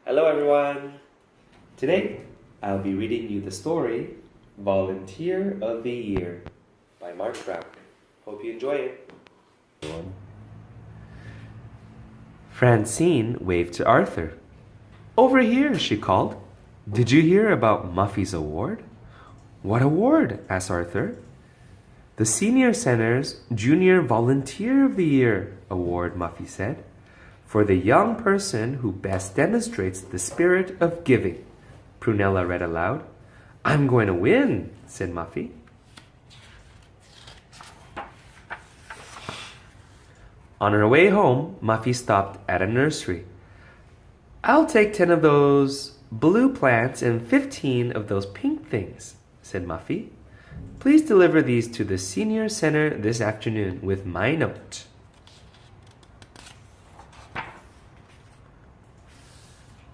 Hello everyone! Today, I'll be reading you the story Volunteer of the Year by Mark Trout. Hope you enjoy it. Francine waved to Arthur. Over here, she called. Did you hear about Muffy's award? What award? Asked Arthur. The Senior Center's Junior Volunteer of the Year award, Muffy said, for the young person who best demonstrates the spirit of giving. Prunella read aloud. I'm going to win, said Muffy. On her way home, Muffy stopped at a nursery. I'll take 10 of those blue plants and 15 of those pink things, said Muffy. Please deliver these to the Senior Center this afternoon with my note.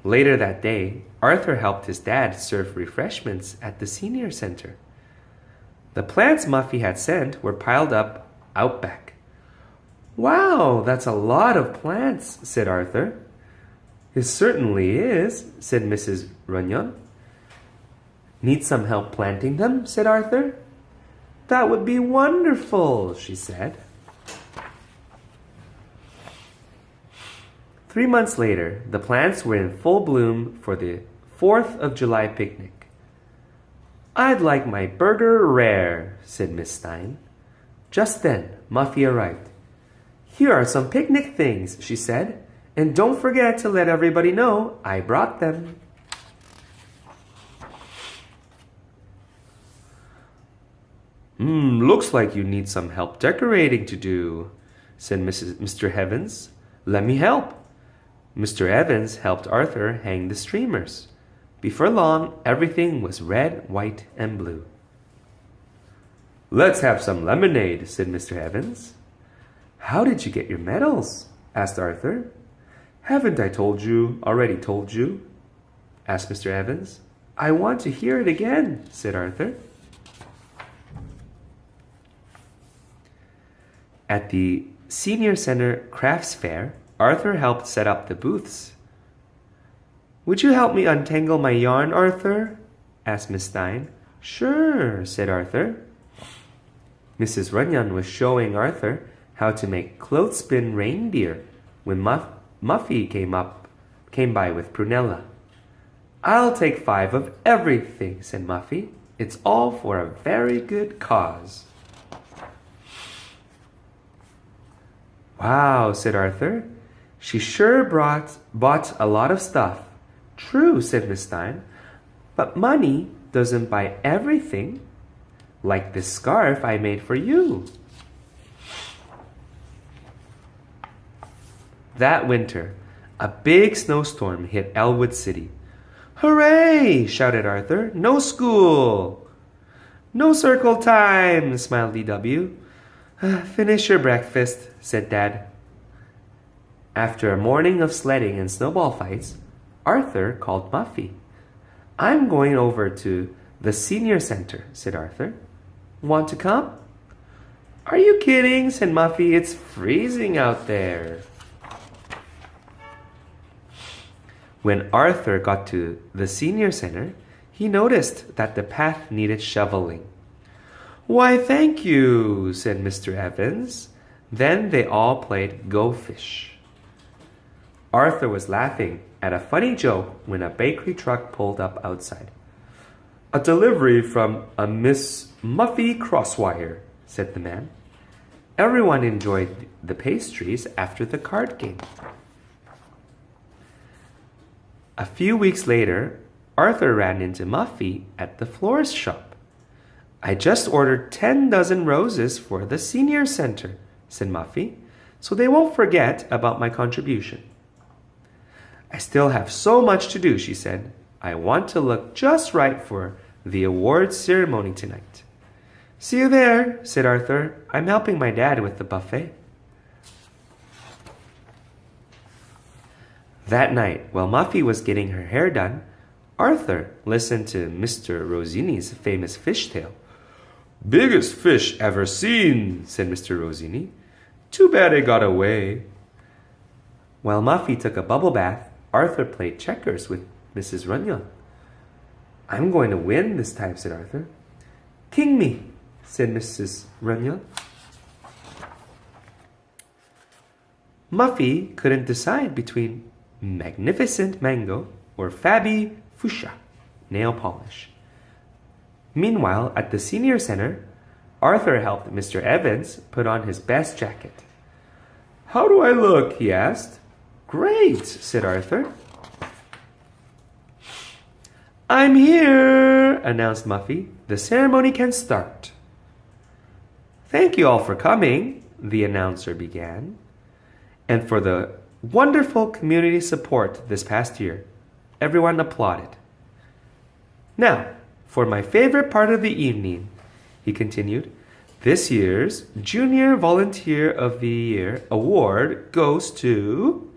Later that day, Arthur helped his dad serve refreshments at the Senior Center. The plants Muffy had sent were piled up out back. Wow, that's a lot of plants, said Arthur. It certainly is, said Mrs. Runyon. Need some help planting them? Said Arthur. That would be wonderful, she said. 3 months later, the plants were in full bloom for the 4th of July picnic. I'd like my burger rare, said Miss Stein. Just then, Muffy arrived. Here are some picnic things, she said, and don't forget to let everybody know I brought them. Looks like you need some help decorating to do, said Mr. Evans. Let me help. Mr. Evans helped Arthur hang the streamers. Before long, everything was red, white, and blue. Let's have some lemonade, said Mr. Evans. How did you get your medals? Asked Arthur. Haven't I already told you? Asked Mr. Evans. I want to hear it again, said Arthur. At the Senior Center Crafts Fair, Arthur helped set up the booths. Would you help me untangle my yarn, Arthur? Asked Miss Stein. Sure, said Arthur. Mrs. Runyon was showing Arthur how to make clothespin reindeer when Muffy came by with Prunella. I'll take 5 of everything, said Muffy. It's all for a very good cause. Wow, said Arthur. She sure bought a lot of stuff. True, said Miss Stein. But money doesn't buy everything. Like this scarf I made for you. That winter, a big snowstorm hit Elwood City. Hooray! Shouted Arthur. No school! No circle time! Smiled DW. Finish your breakfast, said Dad. After a morning of sledding and snowball fights, Arthur called Muffy. I'm going over to the Senior Center, said Arthur. Want to come? Are you kidding? Said Muffy. It's freezing out there. When Arthur got to the Senior Center, he noticed that the path needed shoveling. Why, thank you, said Mr. Evans. Then they all played Go Fish. Arthur was laughing at a funny joke when a bakery truck pulled up outside. A delivery from a Miss Muffy Crosswire, said the man. Everyone enjoyed the pastries after the card game. A few weeks later, Arthur ran into Muffy at the florist shop. I just ordered 10 dozen roses for the Senior Center, said Muffy, so they won't forget about my contribution. I still have so much to do, she said. I want to look just right for the awards ceremony tonight. See you there, said Arthur. I'm helping my dad with the buffet. That night, while Muffy was getting her hair done, Arthur listened to Mr. Rosini's famous fish tale. Biggest fish ever seen, said Mr. Rosini. Too bad it got away. While Muffy took a bubble bath, Arthur played checkers with Mrs. Runyon. I'm going to win this time, said Arthur. King me, said Mrs. Runyon. Muffy couldn't decide between magnificent mango or fabby fuchsia nail polish. Meanwhile, at the senior center, Arthur helped Mr. Evans put on his best jacket. How do I look? He asked. Great, said Arthur. I'm here, announced Muffy. The ceremony can start. Thank you all for coming, the announcer began, and for the wonderful community support this past year. Everyone applauded. Now, for my favorite part of the evening, he continued, this year's Junior Volunteer of the Year award goes to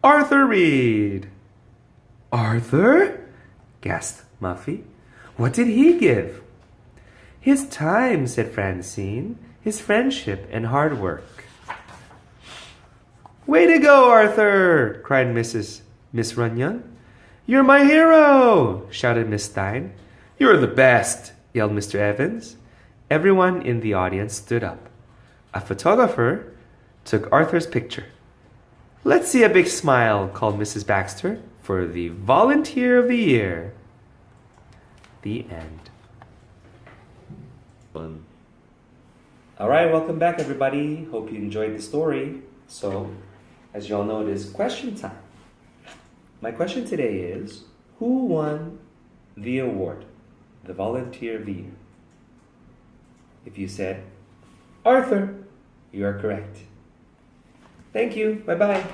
Arthur Reed. Arthur? Gasped Muffy. What did he give? His time, said Francine, his friendship and hard work. Way to go, Arthur! Cried Miss Runyon. You're my hero! Shouted Miss Stein. You're the best! Yelled Mr. Evans. Everyone in the audience stood up. A photographer took Arthur's picture. Let's see a big smile, called Mrs. Baxter, for the Volunteer of the Year. The end. Fun. Alright, welcome back everybody. Hope you enjoyed the story. So, as you all know, it is question time. My question today is, who won the award, the Volunteer of the Year? If you said, Arthur, you are correct. Thank you. Bye-bye.